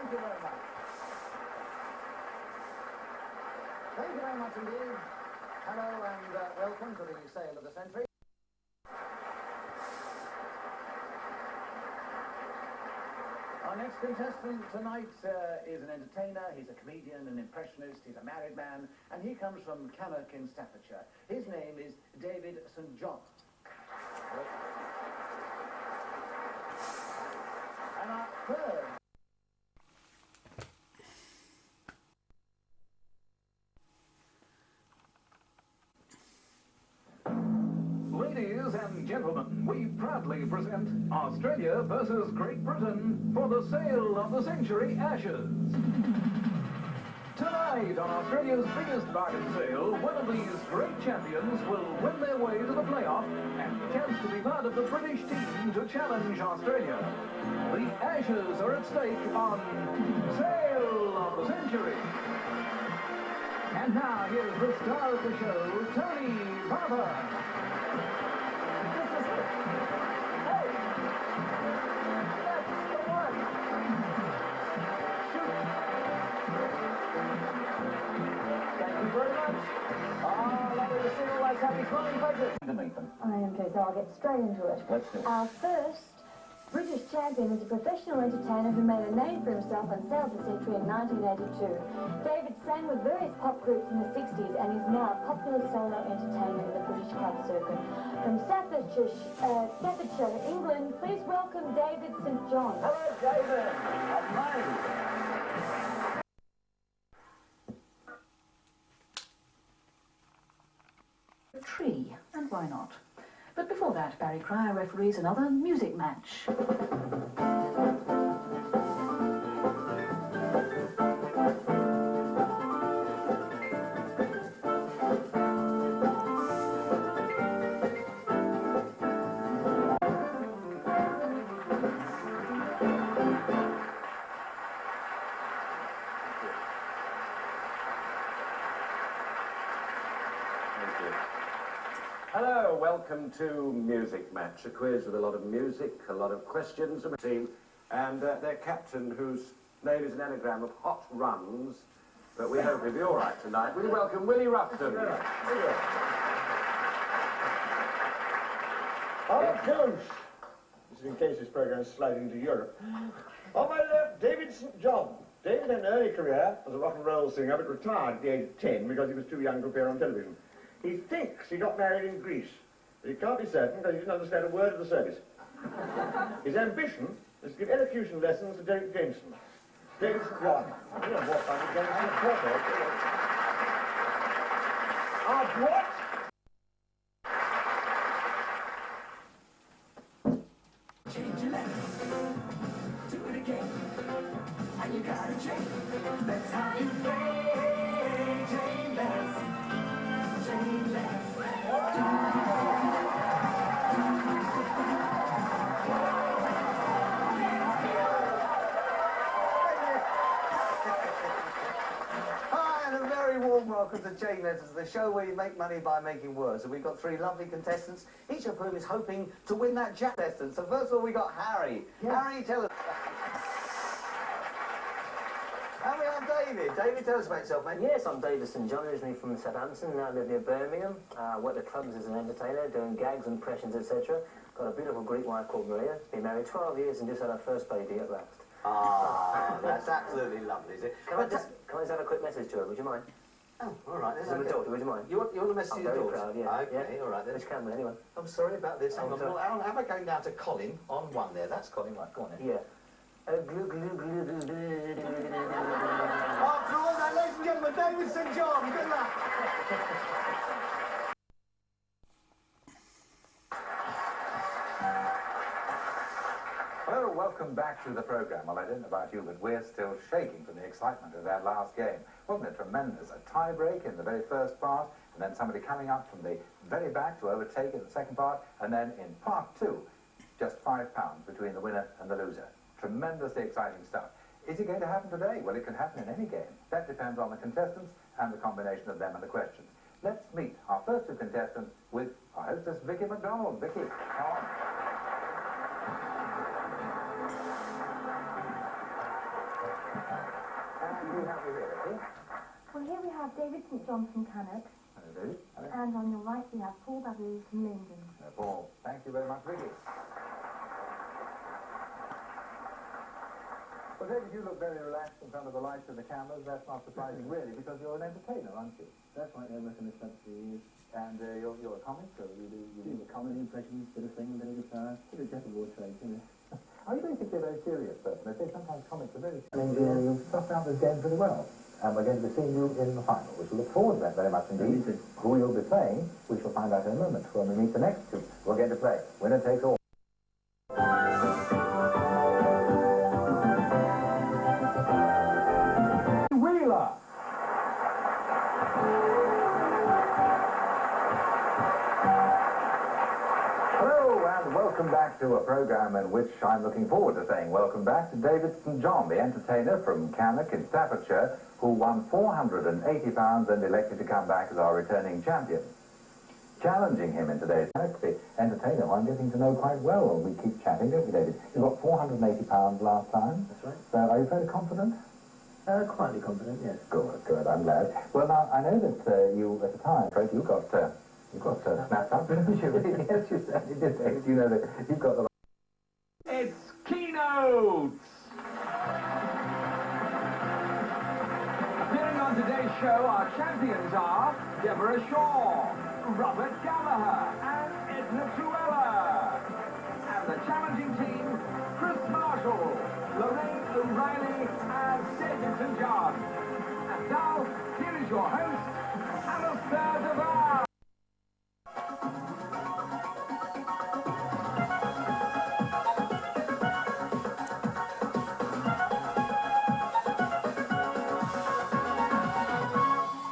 Thank you very much. Thank you very much indeed. Hello and welcome to the sale of the century. Our next contestant tonight is an entertainer, he's a comedian, an impressionist, he's a married man, and he comes from Cannock in Staffordshire. His name is David St. John. And our third... Ladies and gentlemen, we proudly present Australia versus Great Britain for the sale of the century Ashes. Tonight, on Australia's biggest bargain sale, one of these great champions will win their way to the playoff and chance to be part of the British team to challenge Australia. The Ashes are at stake on Sale of the Century. And now, here's the star of the show, Tony Barber. I am too, so I'll get straight into it. Let's do it. Our first British champion is a professional entertainer who made a name for himself on Sale of the Century in 1982. David sang with various pop groups in the 60s and is now a popular solo entertainer in the British club circuit. From Staffordshire, England, please welcome David St. John. Hello, David. Amazing. Tree, and why not? But before that, Barry Cryer referees another music match. Hello, welcome to Music Match, a quiz with a lot of music, a lot of questions from a team, and their captain, whose name is an anagram of Hot Runs, but we hope he'll be all right tonight. We welcome Willie Ruffton. Our coach, this is in case this programme is sliding into Europe. On my left, David St. John. David had an early career as a rock and roll singer, but retired at the age of 10 because he was too young to appear on television. He thinks he got married in Greece, but he can't be certain because he didn't understand a word of the service. His ambition is to give elocution lessons to Derek Jameson. David St. John. You know what fun Jameson perfect. What? Change your letter. Do it again. And you gotta change. That's how you play. Change letters. Change letters. Hi, and a very warm welcome to Chain Letters, the show where you make money by making words. And we've got three lovely contestants, each of whom is hoping to win that jack contestant. So first of all, we got Harry. Yeah. Harry, tell us. And we have David. David, tell us about yourself, mate. Yes, I'm David St. John, originally from Southampton, now live near Birmingham. Work the clubs as an entertainer, doing gags, impressions, etc. Got a beautiful Greek wife called Maria. Been married 12 years and just had our first baby at last. Ah, that's absolutely lovely, is it? Can I just have a quick message to her, would you mind? Oh, all right. As a daughter, would you mind? You want a message to your daughter? Proud, yeah. Okay, yeah. all right then. Which camera, anyway? I'm sorry about this. Hang on. sorry. Well, Aaron, how about going down to Colin on one there? That's Colin, right? Go on then. Yeah. Glue, glue, glue, glue, glue. After all that, ladies and gentlemen, David St. John, good luck. Well, welcome back to the programme. Well, I don't know about you, but we're still shaking from the excitement of that last game. Wasn't it tremendous? A tie-break in the very first part, and then somebody coming up from the very back to overtake in the second part, and then in part two, just £5 between the winner and the loser. Tremendously exciting stuff. Is it going to happen today? Well, it can happen in any game. That depends on the contestants and the combination of them and the questions. Let's meet our first two contestants with our hostess, Vicky McDonald. Vicky, come on. have David St John from Cannock. Hello, David. Hello. And on your right we have Paul Babu from Linden. Paul, thank you very much, Vicky. Well, David, you look very relaxed in front of the lights and the cameras. That's not surprising, really, because you're an entertainer, aren't you? That's right, I've worked in this for years. And you're a comic, so you do a comedy impressions, bit of singing, bit of guitar, bit of jack of all trades, you know. Are you basically a very serious person? They say sometimes comics are very serious. You've stuffed out this game pretty well. And we're going to be seeing you in the final. We shall look forward to that very much indeed. Who you'll be playing, we shall find out in a moment when we meet the next two. We're going to play Winner Takes All. Wheeler! Hello, and welcome back to a program in which I'm looking forward to saying welcome back to David St John, the entertainer from Cannock in Staffordshire, who won £480 and elected to come back as our returning champion. Challenging him in today's Cannock, the entertainer who I'm getting to know quite well. We keep chatting, don't we, David? You got £480 last time. That's right. So are you fairly confident? Quietly confident, yes. Good, good, I'm glad. Well, now, I know that you, at the time, Fred, you got snapped up, didn't you? Yes, you certainly did, David. You know that you've got the... It's Keynotes! Appearing on today's show, our champions are Deborah Shaw, Robert Gallagher, and Edna Truella. And the challenging team, Chris Marshall, Lorraine O'Reilly, and David St John. And now, here is your host, Alistair Devar.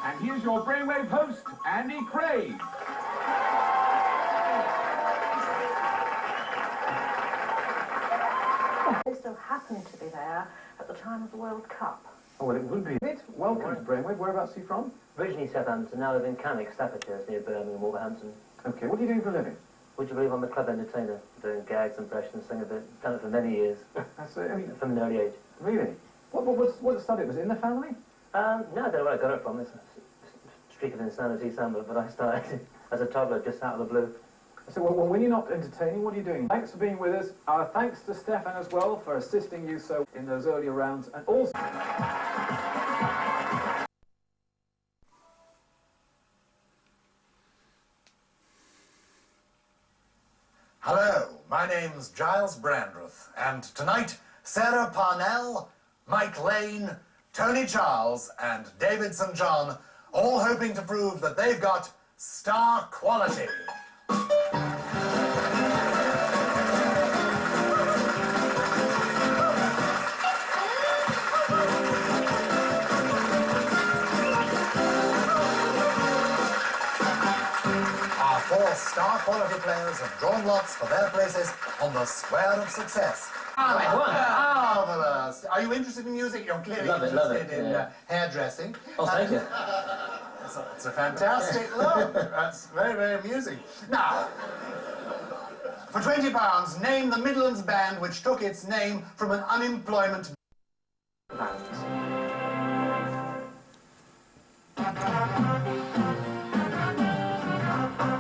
And here's your brainwave host, Andy Craig. They still happened to be there at the time of the World Cup. Oh, well, it would be. Welcome to Brainwave. Whereabouts are you from? Originally Southampton, now I live in Cannock, Staffordshire, near Birmingham, Wolverhampton. Okay, what are you doing for a living? Would you believe I'm a club entertainer, doing gags, impressions, sing a bit, done it for many years, That's it. I mean, from an early age. really? What study? Was it in the family? No, I don't know where I got it from. It's a streak of insanity somewhere, but I started as a toddler, just out of the blue. So, well, when you're not entertaining, what are you doing? Thanks for being with us. Our thanks to Stefan as well for assisting you so in those earlier rounds, and also... Hello, my name's Giles Brandreth, and tonight, Sarah Parnell, Mike Lane, Tony Charles, and David St John, all hoping to prove that they've got star quality. Our four star quality players have drawn lots for their places on the square of success. Marvelous. Are you interested in music? You're clearly interested in hairdressing. Oh, thank you. It's a fantastic look. That's very, very amusing. Now, for £20, name the Midlands band which took its name from an unemployment...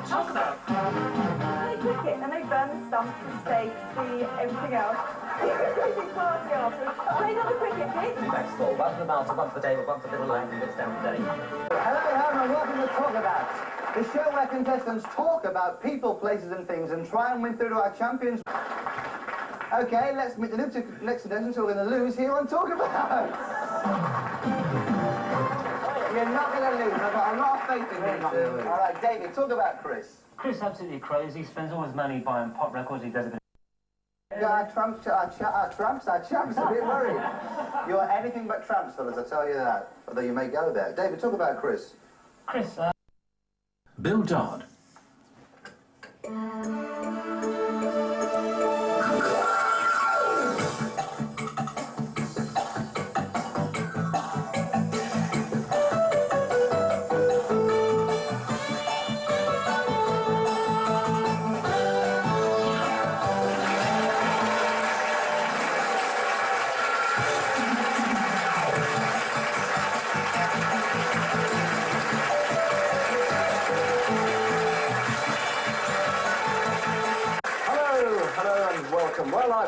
Talk about. They cricket and they burn the stumps, the stakes, everything else. It's party after. Play another cricket, please. That's four. One for the Malta, one for David, one for Little Lang, and it's down to Dave. Hello, and welcome to Talk About, the show where contestants talk about people, places and things and try and win through to our champions. Okay, let's meet the next contestants who are going to lose here on Talk About. You're not going to lose. I've got a lot of faith in you. All right, David, talk about Chris. Chris absolutely crazy. Spends all his money buying pop records. He does a bit. Our tramps a bit worried. You're anything but tramps, fellas, I tell you that. Although you may go there. David, talk about Chris. Chris, Bill Dodd.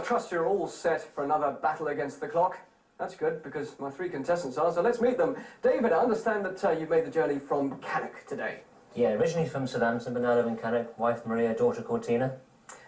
trust you're all set for another battle against the clock. That's good, because my 3 contestants are, so let's meet them. David, I understand that you've made the journey from Cannock today. Yeah, originally from Southampton, but now I live in Cannock. Wife Maria, daughter called Tina.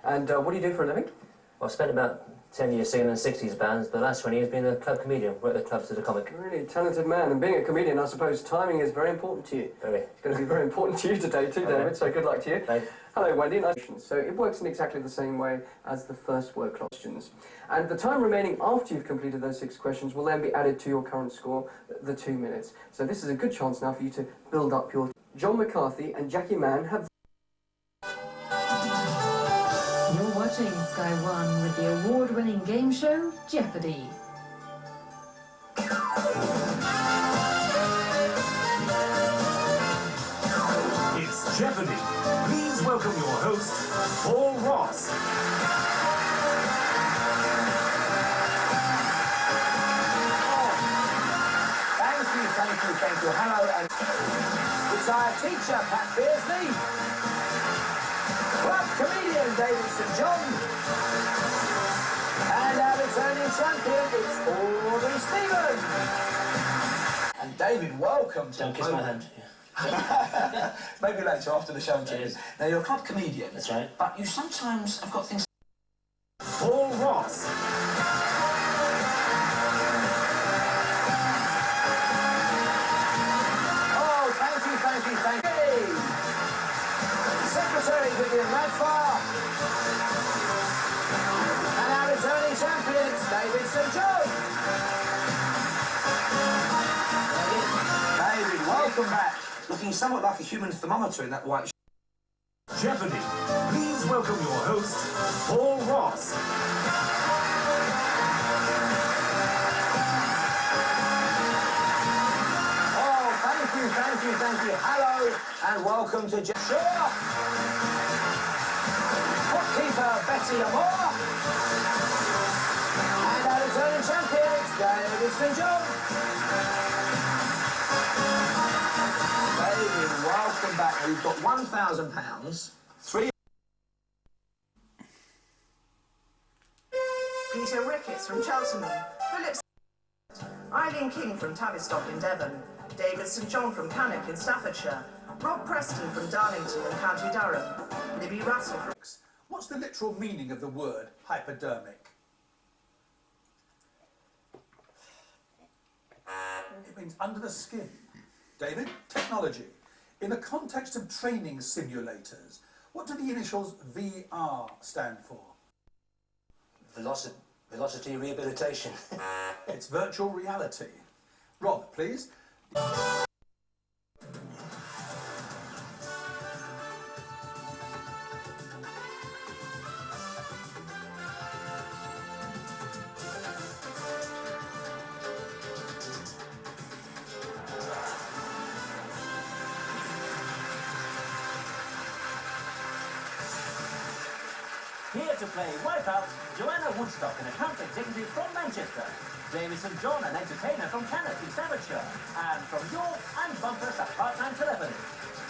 And what do you do for a living? Well, I spent about 10 years singing in 60s bands, but the last 20 years being a club comedian. Worked at the clubs as a comic. Really talented man, and being a comedian, I suppose timing is very important to you. Very. It's going to be very important to you today too, David, so good luck to you. Thanks. Hello, Wendy. Nice. So it works in exactly the same way as the first word questions. And the time remaining after you've completed those 6 questions will then be added to your current score, the 2 minutes. So this is a good chance now for you to build up your... John McCarthy and Jackie Mann have... You're watching Sky One with the award-winning game show, Jeopardy! It's Jeopardy! Please welcome your host, Paul Ross. Thank you. Hello, and it's our teacher, Pat Beardsley. Club comedian, David St John. And our returning champion, it's Audrey Stephen. And David, welcome to... Don't kiss my hand. Maybe later, after the show. Cheers. Now, you're a club comedian. That's right. But you sometimes have got things... Paul Ross. Thank you. Secretary Vivian Radfar. And our returning champion, it's David St John. David, welcome back. Looking somewhat like a human thermometer in that white... Jeopardy! Please welcome your host, Paul Ross. Thank you. Hello, and welcome to Joshua. Bookkeeper Betty Amore. And our returning champion, it's David St John. David, welcome back. We've got £1,000, 3... Peter Ricketts from Cheltenham. Philip Eileen King from Tavistock in Devon. David St John from Cannock in Staffordshire, Rob Preston from Darlington in County Durham, Libby Russell from... What's the literal meaning of the word hypodermic? It means under the skin. David, technology. In the context of training simulators, what do the initials VR stand for? Velocity rehabilitation. It's virtual reality. Rob, please. Here to play Wipeout, Joanna Woodstock, an account executive from Manchester. David St John, an entertainer from Cannock in Staffordshire. And from York, I'm Bumpus at part-time telephony.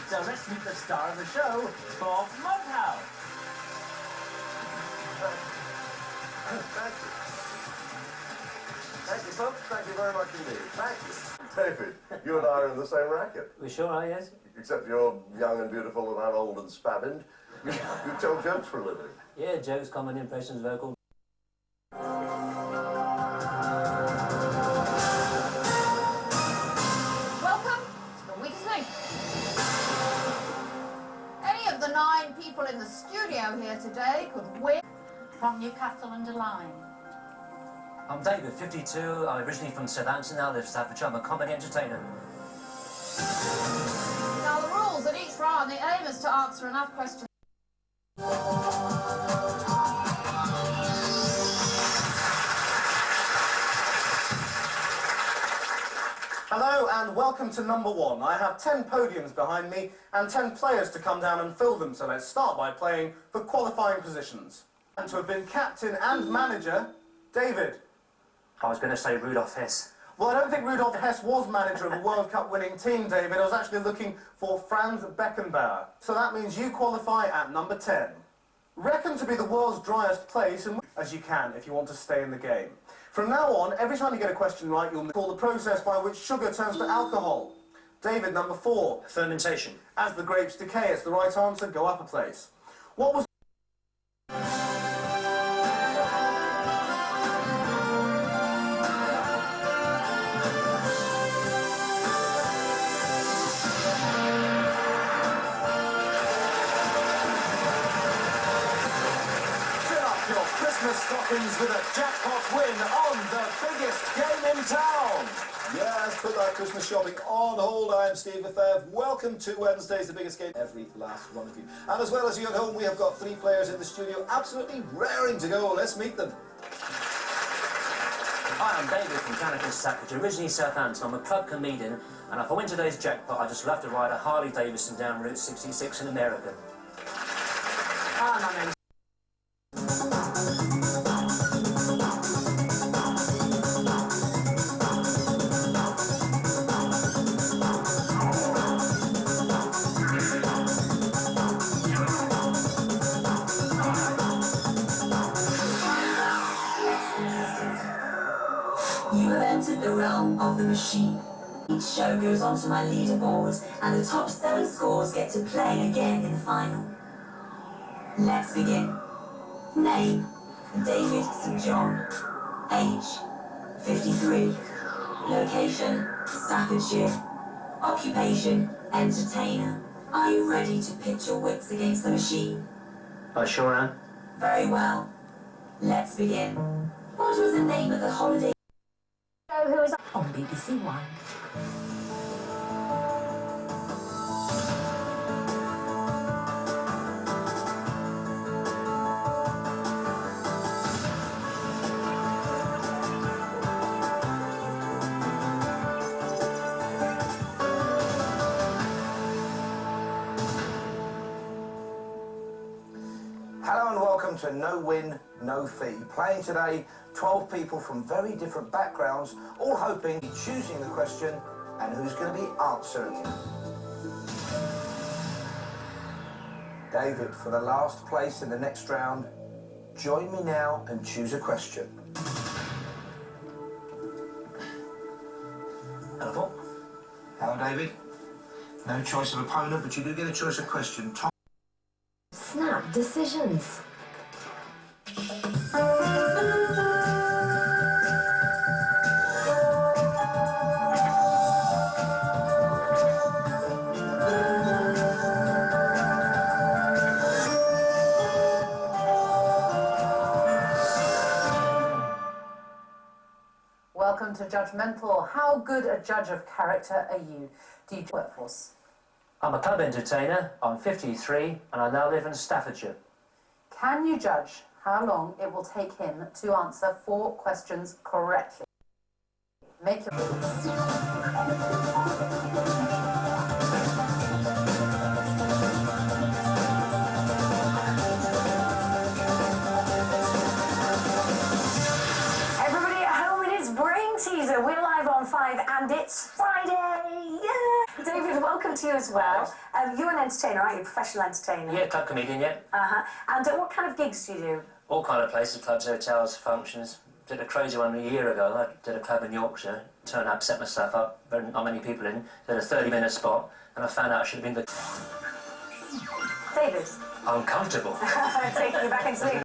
So let's meet the star of the show, Bob Mughouse. Thank you, folks. Thank you very much indeed. Thank you. David, you and I are in the same racket. We sure are, yes? Except you're young and beautiful and I'm old and spavined. You tell jokes for a living. Yeah, jokes, comedy, impressions, vocal. Welcome to the week's news. Any of the 9 people in the studio here today could win from Newcastle-under-Lyme. I'm David, 52. I'm originally from Southampton, now I live in Staffordshire. I'm a comedy entertainer. Now the rules at each round, the aim is to answer enough questions. Hello and welcome to number 1. I have 10 podiums behind me and 10 players to come down and fill them, so let's start by playing for qualifying positions. And to have been captain and manager, David. I was going to say Rudolf Hess. Well, I don't think Rudolf Hess was manager of a World Cup winning team, David. I was actually looking for Franz Beckenbauer. So that means you qualify at number 10. Reckoned to be the world's driest place, and as you can if you want to stay in the game. From now on, every time you get a question right, you'll call the process by which sugar turns to alcohol. David, number 4. Fermentation. As the grapes decay, it's the right answer. Go up a place. What was... Christmas stockings with a jackpot win on the biggest game in town. Yes, put that Christmas shopping on hold. I am Steve Lefebvre. Welcome to Wednesday's The Biggest Game. Every last one of you. And as well as you at home, we have got 3 players in the studio absolutely raring to go. Let's meet them. Hi, I'm David from Canada, Staffordshire, originally Southampton. I'm a club comedian, and if I win today's jackpot, I just love to ride a Harley Davidson down Route 66 in America. Hi, my name's... You have entered the realm of the machine. Each show goes onto my leaderboard, and the top 7 scores get to play again in the final. Let's begin. Name, David St. John. Age, 53. Location, Staffordshire. Occupation, entertainer. Are you ready to pitch your wits against the machine? I sure am. Very well. Let's begin. What was the name of the holiday show who was on BBC One? Hello and welcome to No Win, No Fee. Playing today, 12 people from very different backgrounds, all hoping, choosing the question, and who's going to be answering it. David, for the last place in the next round, join me now and choose a question. Hello, Paul. Hello, David. No choice of opponent, but you do get a choice of question. Tom. Snap decisions. Welcome to Judgmental. How good a judge of character are you? Do you workforce? I'm a club entertainer, I'm 53, and I now live in Staffordshire. Can you judge how long it will take him to answer 4 questions correctly? Make your... Everybody at home, it is Brain Teaser. We're live on 5 and it's Friday. Yeah. David, welcome to you as well. You're an entertainer, aren't you? Professional entertainer. Yeah, club comedian, yeah. And what kind of gigs do you do? All kind of places, clubs, hotels, functions. Did a crazy one a year ago. I did a club in Yorkshire. Turned up, set myself up, not many people in. Did a 30-minute spot, and I found out I should have been the... David. Uncomfortable. Taking you back in sleep.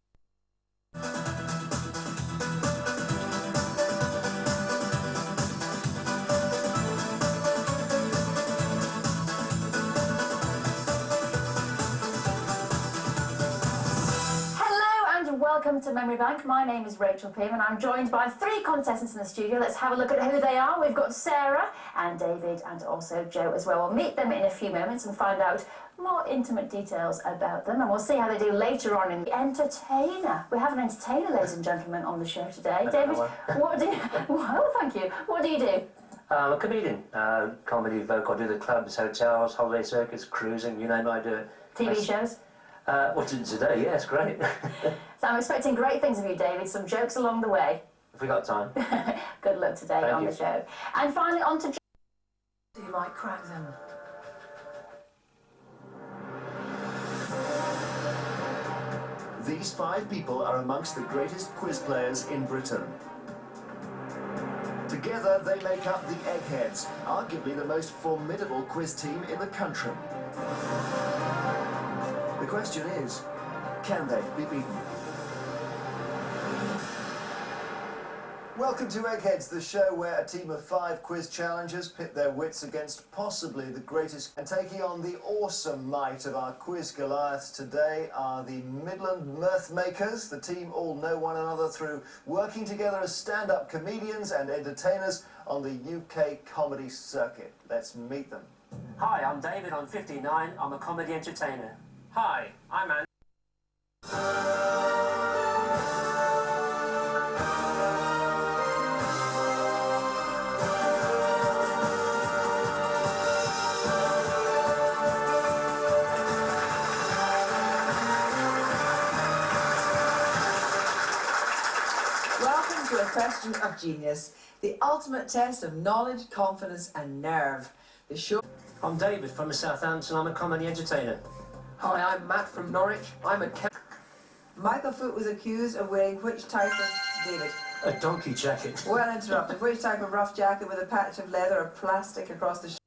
Welcome to Memory Bank. My name is Rachel Pym and I'm joined by 3 contestants in the studio. Let's have a look at who they are. We've got Sarah and David and also Joe as well. We'll meet them in a few moments and find out more intimate details about them, and we'll see how they do later on in the entertainer. We have an entertainer, ladies and gentlemen, on the show today. David, what do you... Well, thank you. What do you do? I'm a comedian. Comedy, vocal. I do the clubs, hotels, holiday circuits, cruising, you name it, I do it. TV shows? Well, today, yes, great. So I'm expecting great things of you, David. Some jokes along the way. If we got time. Good luck today Thank on you. the show. And finally, on to... Do you like crack them? These 5 people are amongst the greatest quiz players in Britain. Together, they make up the Eggheads, arguably the most formidable quiz team in the country. The question is, can they be beaten? Welcome to Eggheads, the show where a team of 5 quiz challengers pit their wits against possibly the greatest. And taking on the awesome might of our quiz Goliaths today are the Midland Mirth Makers. The team all know one another through working together as stand-up comedians and entertainers on the UK comedy circuit. Let's meet them. Hi, I'm David, I'm 59, I'm a comedy entertainer. Hi, I'm Andy. Welcome to A Question of Genius, the ultimate test of knowledge, confidence and nerve. The show... I'm David from Southampton, I'm a comedy entertainer. Hi, I'm Matt from Norwich, I'm a... Michael Foot was accused of wearing which type of... David? A donkey jacket. Well interrupted. Which type of rough jacket with a patch of leather or plastic across the...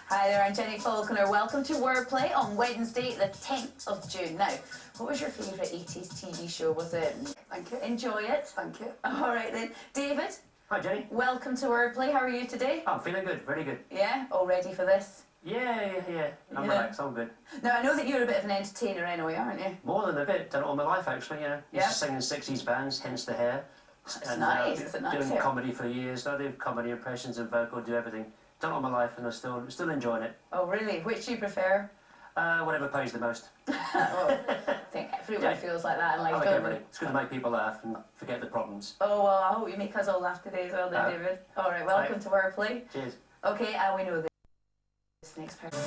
Hi there, I'm Jenny Faulkner. Welcome to Wordplay on Wednesday, the 10th of June. Now, what was your favourite 80s TV show? Was it? Thank you. Enjoy it? Thank you. All right then. David? Hi, Jenny. Welcome to Wordplay. How are you today? I'm feeling good, very good. Yeah? All ready for this? Yeah. I'm relaxed, I'm good. Now, I know that you're a bit of an entertainer anyway, aren't you? More than a bit, done it all my life actually, you know. Yeah. Used to sing in 60s bands, hence the hair. It's nice, it's a nice doing hair. comedy for years. I do comedy impressions and vocal, do everything. Done it all my life and I'm still enjoying it. Oh, really? Which do you prefer? Whatever pays the most. Well, I think everyone feels like that in life, I like don't everybody. It's good to make people laugh and forget the problems. Oh, well, I hope you make us all laugh today as well then, David. All right, welcome to Wordplay. Cheers. Okay, and we know this next person.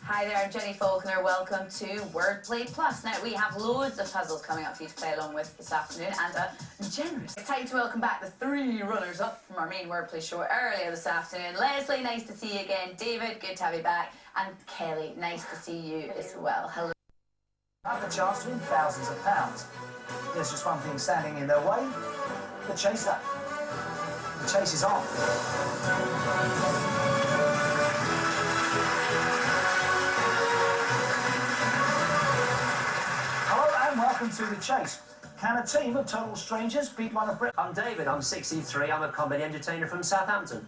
Hi there, I'm Jenny Faulkner. Welcome to Wordplay Plus. Now, we have loads of puzzles coming up for you to play along with this afternoon and a generous... It's time to welcome back the 3 runners-up from our main Wordplay show earlier this afternoon. Leslie, nice to see you again. David, good to have you back. And Kelly, nice to see you as well. Hello. Have the chance to win thousands of pounds. There's just one thing standing in their way, the chaser. The chase is on. Welcome to the chase. Can a team of total strangers beat one of Britain's... I'm David, I'm 63, I'm a comedy entertainer from Southampton.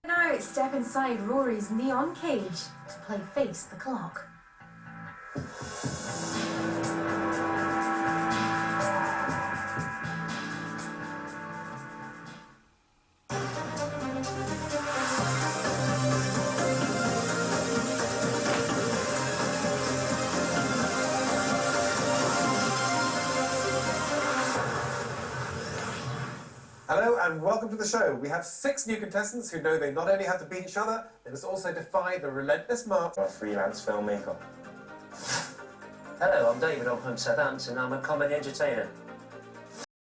Now step inside Rory's neon cage to play Face the Clock. Hello and welcome to the show. We have 6 new contestants who know they not only have to beat each other, they must also defy the relentless march of a freelance filmmaker. Hello, I'm David, I'm from Southampton, I'm a comedy entertainer.